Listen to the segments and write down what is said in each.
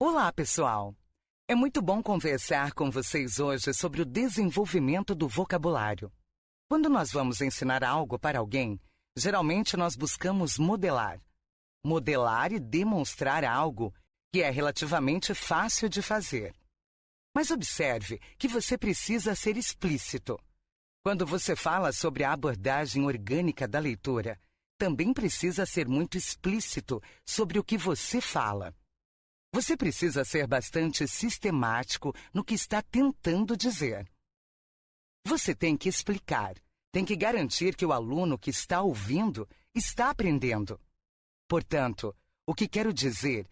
Olá, pessoal! É muito bom conversar com vocês hoje sobre o desenvolvimento do vocabulário. Quando nós vamos ensinar algo para alguém, geralmente nós buscamos modelar. Modelar e demonstrar algo que é relativamente fácil de fazer. Mas observe que você precisa ser explícito. Quando você fala sobre a abordagem orgânica da leitura, também precisa ser muito explícito sobre o que você fala. Você precisa ser bastante sistemático no que está tentando dizer. Você tem que explicar, tem que garantir que o aluno que está ouvindo está aprendendo. Portanto, o que quero dizer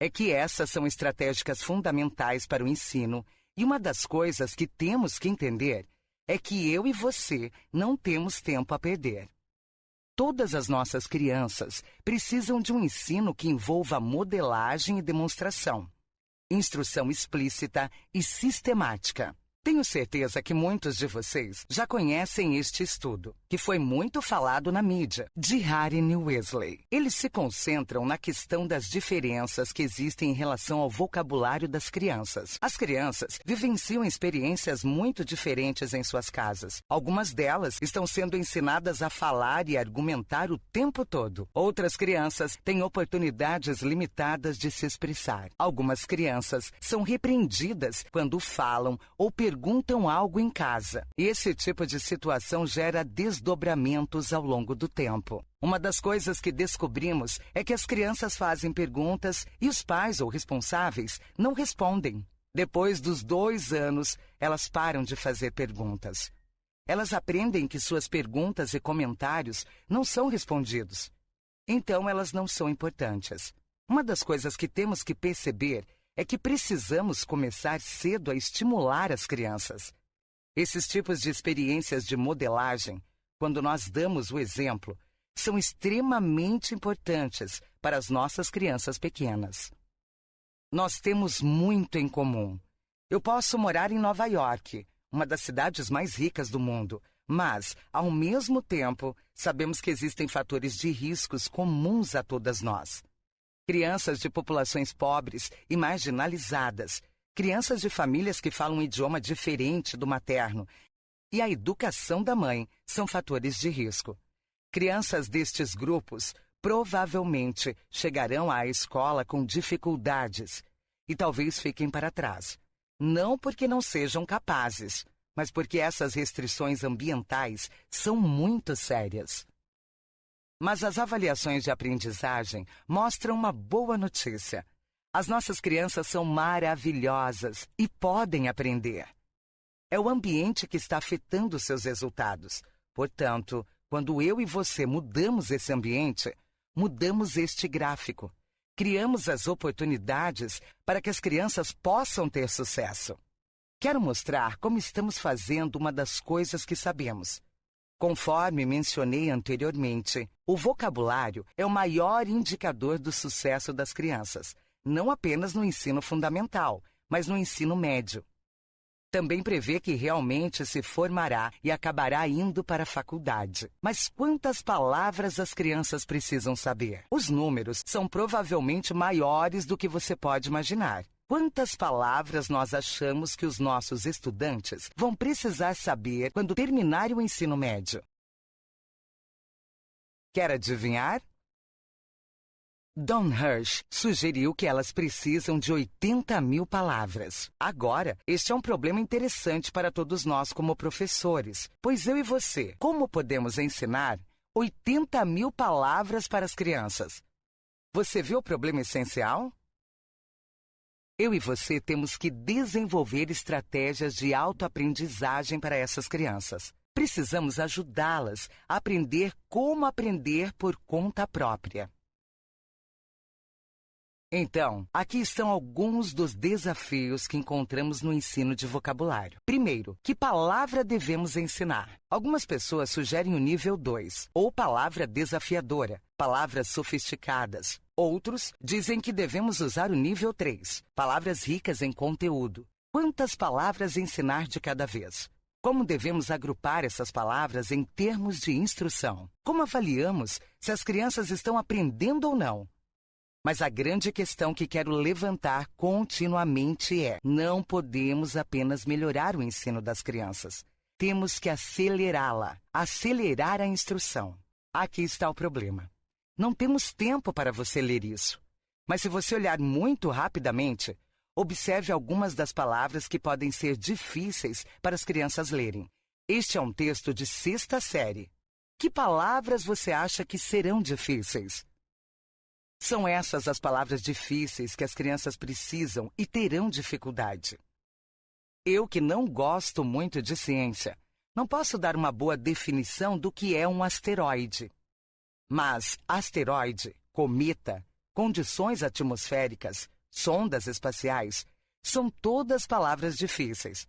é que essas são estratégicas fundamentais para o ensino e uma das coisas que temos que entender é que eu e você não temos tempo a perder. Todas as nossas crianças precisam de um ensino que envolva modelagem e demonstração, instrução explícita e sistemática. Tenho certeza que muitos de vocês já conhecem este estudo, que foi muito falado na mídia, de Haring e Wesley. Eles se concentram na questão das diferenças que existem em relação ao vocabulário das crianças. As crianças vivenciam experiências muito diferentes em suas casas. Algumas delas estão sendo ensinadas a falar e argumentar o tempo todo. Outras crianças têm oportunidades limitadas de se expressar. Algumas crianças são repreendidas quando falam ou perguntam algo em casa. Esse tipo de situação gera desdobramentos ao longo do tempo. Uma das coisas que descobrimos é que as crianças fazem perguntas e os pais ou responsáveis não respondem. Depois dos 2 anos, elas param de fazer perguntas. Elas aprendem que suas perguntas e comentários não são respondidos. Então, elas não são importantes. Uma das coisas que temos que perceber é que precisamos começar cedo a estimular as crianças. Esses tipos de experiências de modelagem, quando nós damos o exemplo, são extremamente importantes para as nossas crianças pequenas. Nós temos muito em comum. Eu posso morar em Nova York, uma das cidades mais ricas do mundo, mas, ao mesmo tempo, sabemos que existem fatores de riscos comuns a todas nós. Crianças de populações pobres e marginalizadas, crianças de famílias que falam um idioma diferente do materno e a educação da mãe são fatores de risco. Crianças destes grupos provavelmente chegarão à escola com dificuldades e talvez fiquem para trás. Não porque não sejam capazes, mas porque essas restrições ambientais são muito sérias. Mas as avaliações de aprendizagem mostram uma boa notícia. As nossas crianças são maravilhosas e podem aprender. É o ambiente que está afetando seus resultados. Portanto, quando eu e você mudamos esse ambiente, mudamos este gráfico. Criamos as oportunidades para que as crianças possam ter sucesso. Quero mostrar como estamos fazendo uma das coisas que sabemos. Conforme mencionei anteriormente, o vocabulário é o maior indicador do sucesso das crianças, não apenas no ensino fundamental, mas no ensino médio. Também prevê que realmente se formará e acabará indo para a faculdade. Mas quantas palavras as crianças precisam saber? Os números são provavelmente maiores do que você pode imaginar. Quantas palavras nós achamos que os nossos estudantes vão precisar saber quando terminarem o ensino médio? Quer adivinhar? Don Hirsch sugeriu que elas precisam de 80.000 palavras. Agora, este é um problema interessante para todos nós como professores, pois eu e você, como podemos ensinar 80.000 palavras para as crianças? Você viu o problema essencial? Eu e você temos que desenvolver estratégias de autoaprendizagem para essas crianças. Precisamos ajudá-las a aprender como aprender por conta própria. Então, aqui estão alguns dos desafios que encontramos no ensino de vocabulário. Primeiro, que palavra devemos ensinar? Algumas pessoas sugerem o nível 2, ou palavra desafiadora, palavras sofisticadas. Outros dizem que devemos usar o nível 3, palavras ricas em conteúdo. Quantas palavras ensinar de cada vez? Como devemos agrupar essas palavras em termos de instrução? Como avaliamos se as crianças estão aprendendo ou não? Mas a grande questão que quero levantar continuamente é: não podemos apenas melhorar o ensino das crianças. Temos que acelerá-la, acelerar a instrução. Aqui está o problema. Não temos tempo para você ler isso. Mas se você olhar muito rapidamente, observe algumas das palavras que podem ser difíceis para as crianças lerem. Este é um texto de 6ª série. Que palavras você acha que serão difíceis? São essas as palavras difíceis que as crianças precisam e terão dificuldade. Eu, que não gosto muito de ciência, não posso dar uma boa definição do que é um asteroide. Mas asteroide, cometa, condições atmosféricas, sondas espaciais, são todas palavras difíceis.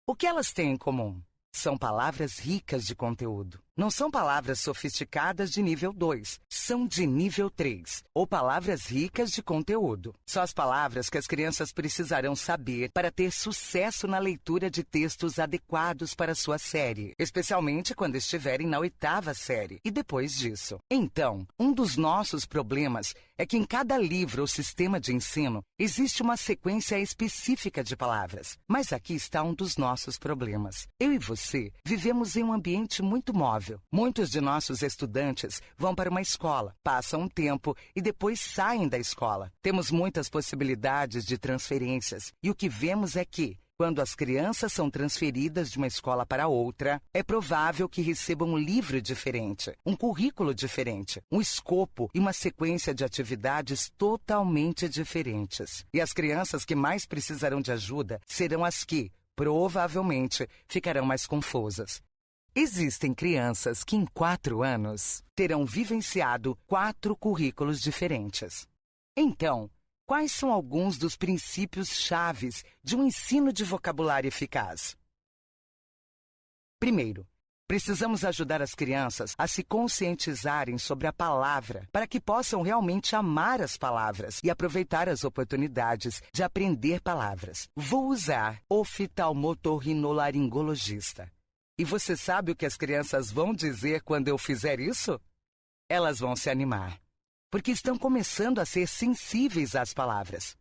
O que elas têm em comum? São palavras ricas de conteúdo. Não são palavras sofisticadas de nível 2, são de nível 3, ou palavras ricas de conteúdo. São as palavras que as crianças precisarão saber para ter sucesso na leitura de textos adequados para sua série, especialmente quando estiverem na 8ª série e depois disso. Então, um dos nossos problemas é que em cada livro ou sistema de ensino existe uma sequência específica de palavras. Mas aqui está um dos nossos problemas. Eu e você vivemos em um ambiente muito móvel. Muitos de nossos estudantes vão para uma escola, passam um tempo e depois saem da escola. Temos muitas possibilidades de transferências e o que vemos é que, quando as crianças são transferidas de uma escola para outra, é provável que recebam um livro diferente, um currículo diferente, um escopo e uma sequência de atividades totalmente diferentes. E as crianças que mais precisarão de ajuda serão as que, provavelmente, ficarão mais confusas. Existem crianças que em 4 anos terão vivenciado 4 currículos diferentes. Então, quais são alguns dos princípios chaves de um ensino de vocabulário eficaz? Primeiro, precisamos ajudar as crianças a se conscientizarem sobre a palavra para que possam realmente amar as palavras e aproveitar as oportunidades de aprender palavras. Vou usar oftalmotorrinolaringologista. E você sabe o que as crianças vão dizer quando eu fizer isso? Elas vão se animar, porque estão começando a ser sensíveis às palavras.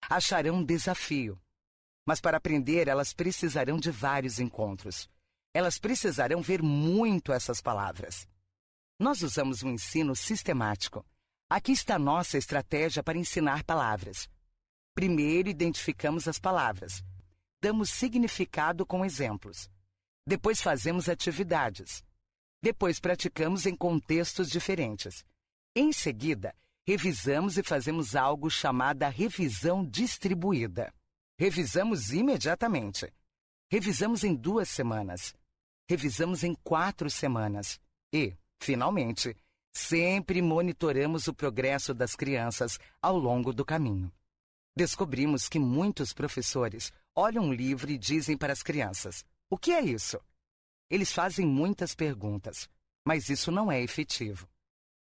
Acharão um desafio, mas para aprender elas precisarão de vários encontros. Elas precisarão ver muito essas palavras. Nós usamos um ensino sistemático. Aqui está nossa estratégia para ensinar palavras. Primeiro, identificamos as palavras. Damos significado com exemplos. Depois fazemos atividades. Depois praticamos em contextos diferentes. Em seguida, revisamos e fazemos algo chamada revisão distribuída. Revisamos imediatamente. Revisamos em 2 semanas. Revisamos em 4 semanas. E, finalmente, sempre monitoramos o progresso das crianças ao longo do caminho. Descobrimos que muitos professores olham um livro e dizem para as crianças: o que é isso? Eles fazem muitas perguntas, mas isso não é efetivo.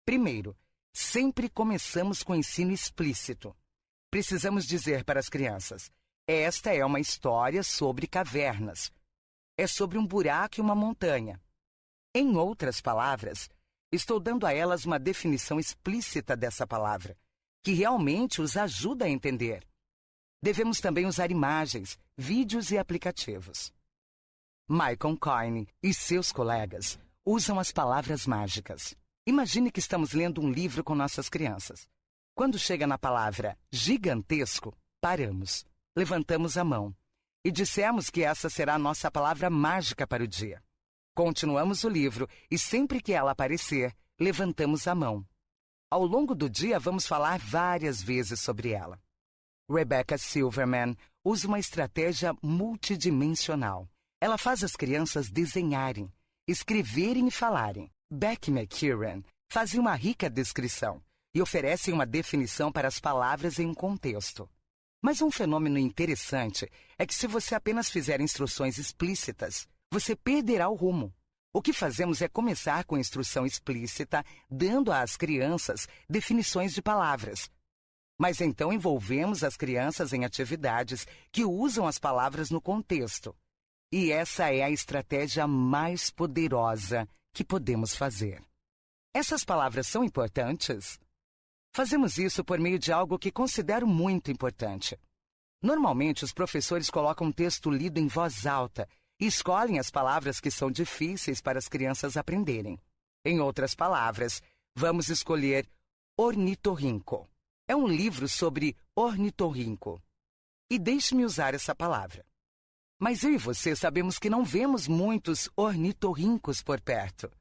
Primeiro, sempre começamos com ensino explícito. Precisamos dizer para as crianças: esta é uma história sobre cavernas. É sobre um buraco e uma montanha. Em outras palavras, estou dando a elas uma definição explícita dessa palavra, que realmente os ajuda a entender. Devemos também usar imagens, vídeos e aplicativos. Michael Coyne e seus colegas usam as palavras mágicas. Imagine que estamos lendo um livro com nossas crianças. Quando chega na palavra gigantesco, paramos, levantamos a mão e dissemos que essa será a nossa palavra mágica para o dia. Continuamos o livro e sempre que ela aparecer, levantamos a mão. Ao longo do dia, vamos falar várias vezes sobre ela. Rebecca Silverman usa uma estratégia multidimensional. Ela faz as crianças desenharem, escreverem e falarem. Becky McKeown fazia uma rica descrição e oferece uma definição para as palavras em um contexto. Mas um fenômeno interessante é que se você apenas fizer instruções explícitas, você perderá o rumo. O que fazemos é começar com instrução explícita, dando às crianças definições de palavras. Mas então envolvemos as crianças em atividades que usam as palavras no contexto. E essa é a estratégia mais poderosa que podemos fazer. Essas palavras são importantes? Fazemos isso por meio de algo que considero muito importante. Normalmente, os professores colocam um texto lido em voz alta e escolhem as palavras que são difíceis para as crianças aprenderem. Em outras palavras, vamos escolher ornitorrinco. É um livro sobre ornitorrinco. E deixe-me usar essa palavra. Mas eu e você sabemos que não vemos muitos ornitorrincos por perto.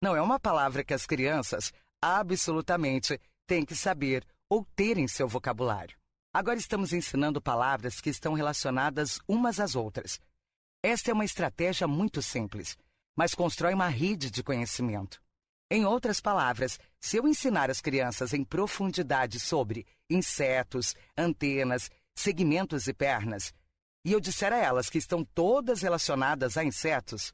Não é uma palavra que as crianças, absolutamente, têm que saber ou ter em seu vocabulário. Agora estamos ensinando palavras que estão relacionadas umas às outras. Esta é uma estratégia muito simples, mas constrói uma rede de conhecimento. Em outras palavras, se eu ensinar as crianças em profundidade sobre insetos, antenas, segmentos e pernas, e eu disser a elas que estão todas relacionadas a insetos,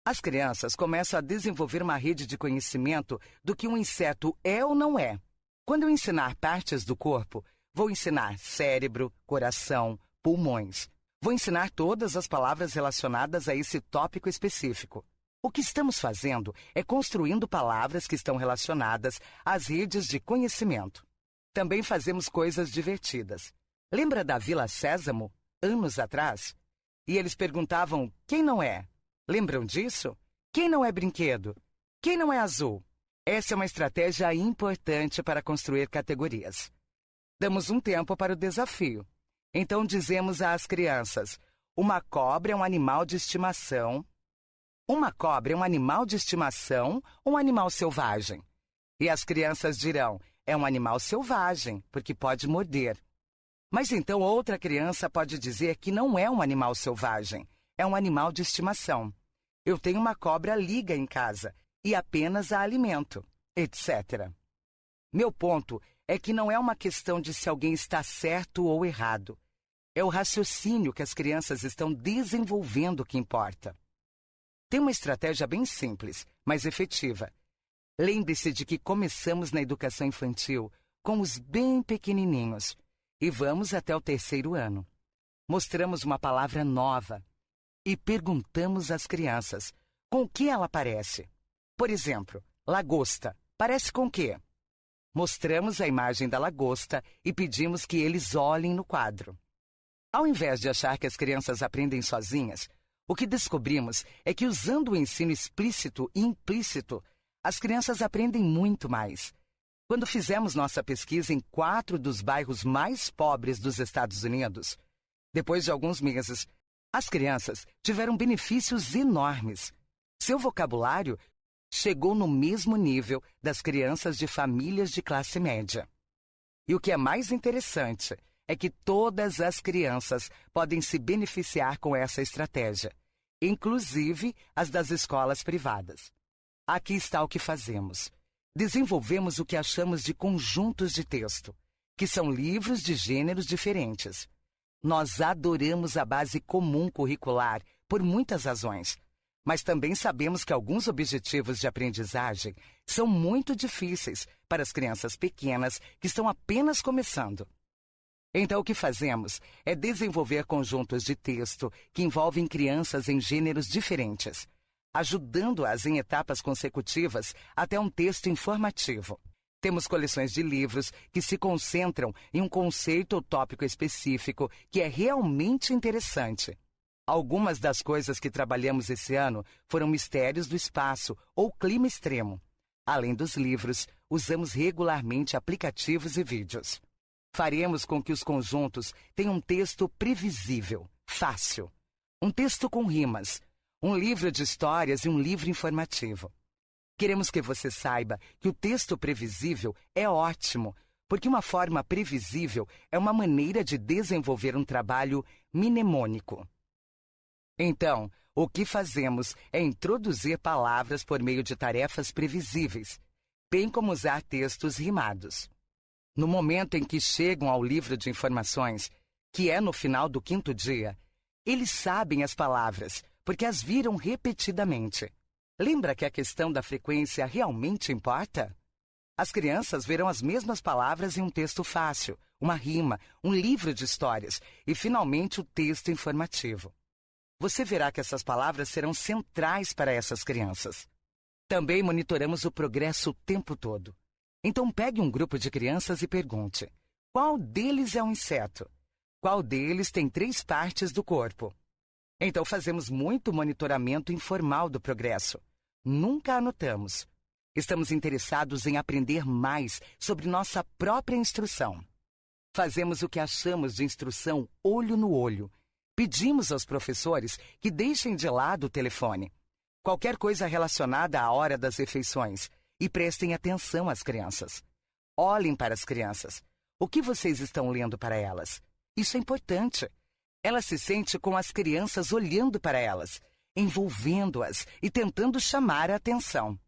as crianças começam a desenvolver uma rede de conhecimento do que um inseto é ou não é. Quando eu ensinar partes do corpo, vou ensinar cérebro, coração, pulmões. Vou ensinar todas as palavras relacionadas a esse tópico específico. O que estamos fazendo é construindo palavras que estão relacionadas às redes de conhecimento. Também fazemos coisas divertidas. Lembra da Vila Sésamo, anos atrás? E eles perguntavam, quem não é? Lembram disso? Quem não é brinquedo? Quem não é azul? Essa é uma estratégia importante para construir categorias. Damos um tempo para o desafio. Então dizemos às crianças, uma cobra é um animal de estimação. Uma cobra é um animal de estimação ou um animal selvagem? E as crianças dirão, é um animal selvagem, porque pode morder. Mas então outra criança pode dizer que não é um animal selvagem, é um animal de estimação. Eu tenho uma cobra liga em casa e apenas a alimento, etc. Meu ponto é que não é uma questão de se alguém está certo ou errado. É o raciocínio que as crianças estão desenvolvendo que importa. Tem uma estratégia bem simples, mas efetiva. Lembre-se de que começamos na educação infantil com os bem pequenininhos e vamos até o 3º ano. Mostramos uma palavra nova e perguntamos às crianças com o que ela parece. Por exemplo, lagosta. Parece com o quê? Mostramos a imagem da lagosta e pedimos que eles olhem no quadro. Ao invés de achar que as crianças aprendem sozinhas, o que descobrimos é que usando o ensino explícito e implícito, as crianças aprendem muito mais. Quando fizemos nossa pesquisa em 4 dos bairros mais pobres dos Estados Unidos, depois de alguns meses, as crianças tiveram benefícios enormes. Seu vocabulário chegou no mesmo nível das crianças de famílias de classe média. E o que é mais interessante é que todas as crianças podem se beneficiar com essa estratégia, inclusive as das escolas privadas. Aqui está o que fazemos. Desenvolvemos o que achamos de conjuntos de texto, que são livros de gêneros diferentes. Nós adoramos a base comum curricular por muitas razões, mas também sabemos que alguns objetivos de aprendizagem são muito difíceis para as crianças pequenas que estão apenas começando. Então, o que fazemos é desenvolver conjuntos de texto que envolvem crianças em gêneros diferentes, ajudando-as em etapas consecutivas até um texto informativo. Temos coleções de livros que se concentram em um conceito ou tópico específico que é realmente interessante. Algumas das coisas que trabalhamos esse ano foram mistérios do espaço ou clima extremo. Além dos livros, usamos regularmente aplicativos e vídeos. Faremos com que os conjuntos tenham um texto previsível, fácil. Um texto com rimas, um livro de histórias e um livro informativo. Queremos que você saiba que o texto previsível é ótimo, porque uma forma previsível é uma maneira de desenvolver um trabalho mnemônico. Então, o que fazemos é introduzir palavras por meio de tarefas previsíveis, bem como usar textos rimados. No momento em que chegam ao livro de informações, que é no final do 5º dia, eles sabem as palavras, porque as viram repetidamente. Lembra que a questão da frequência realmente importa? As crianças verão as mesmas palavras em um texto fácil, uma rima, um livro de histórias e, finalmente, o texto informativo. Você verá que essas palavras serão centrais para essas crianças. Também monitoramos o progresso o tempo todo. Então pegue um grupo de crianças e pergunte: qual deles é um inseto? Qual deles tem 3 partes do corpo? Então fazemos muito monitoramento informal do progresso. Nunca anotamos. Estamos interessados em aprender mais sobre nossa própria instrução. Fazemos o que achamos de instrução olho no olho. Pedimos aos professores que deixem de lado o telefone, qualquer coisa relacionada à hora das refeições, e prestem atenção às crianças. Olhem para as crianças. O que vocês estão lendo para elas? Isso é importante. Ela se sente com as crianças olhando para elas, envolvendo-as e tentando chamar a atenção.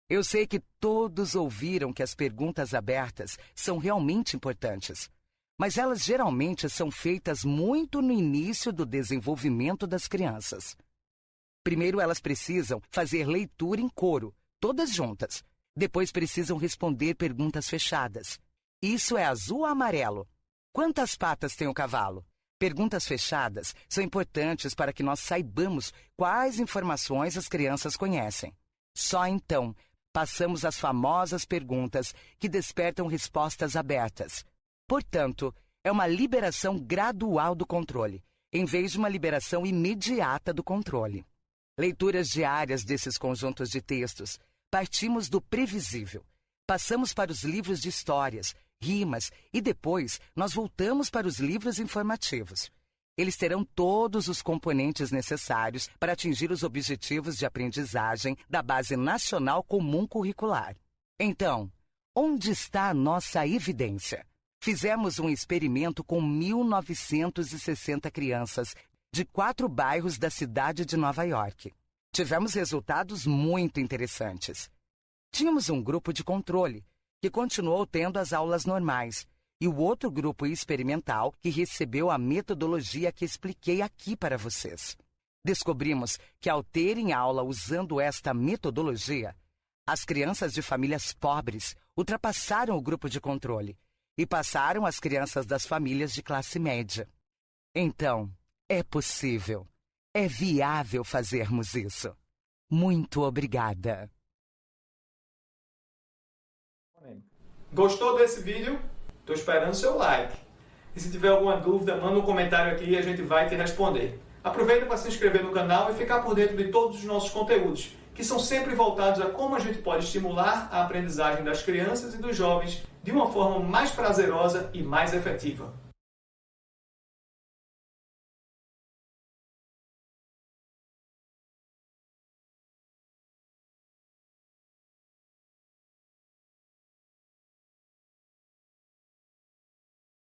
Eu sei que todos ouviram que as perguntas abertas são realmente importantes, mas elas geralmente são feitas muito no início do desenvolvimento das crianças. Primeiro, elas precisam fazer leitura em coro, todas juntas. Depois, precisam responder perguntas fechadas. Isso é azul ou amarelo? Quantas patas tem o cavalo? Perguntas fechadas são importantes para que nós saibamos quais informações as crianças conhecem. Só então, passamos às famosas perguntas que despertam respostas abertas. Portanto, é uma liberação gradual do controle, em vez de uma liberação imediata do controle. Leituras diárias desses conjuntos de textos. Partimos do previsível. Passamos para os livros de histórias, rimas e depois nós voltamos para os livros informativos. Eles terão todos os componentes necessários para atingir os objetivos de aprendizagem da Base Nacional Comum Curricular. Então, onde está a nossa evidência? Fizemos um experimento com 1.960 crianças de 4 bairros da cidade de Nova York. Tivemos resultados muito interessantes. Tínhamos um grupo de controle, que continuou tendo as aulas normais, e o outro grupo experimental que recebeu a metodologia que expliquei aqui para vocês. Descobrimos que, ao terem aula usando esta metodologia, as crianças de famílias pobres ultrapassaram o grupo de controle e passaram as crianças das famílias de classe média. Então, é possível, é viável fazermos isso. Muito obrigada. Gostou desse vídeo? Estou esperando seu like. E se tiver alguma dúvida, manda um comentário aqui e a gente vai te responder. Aproveita para se inscrever no canal e ficar por dentro de todos os nossos conteúdos, que são sempre voltados a como a gente pode estimular a aprendizagem das crianças e dos jovens de uma forma mais prazerosa e mais efetiva.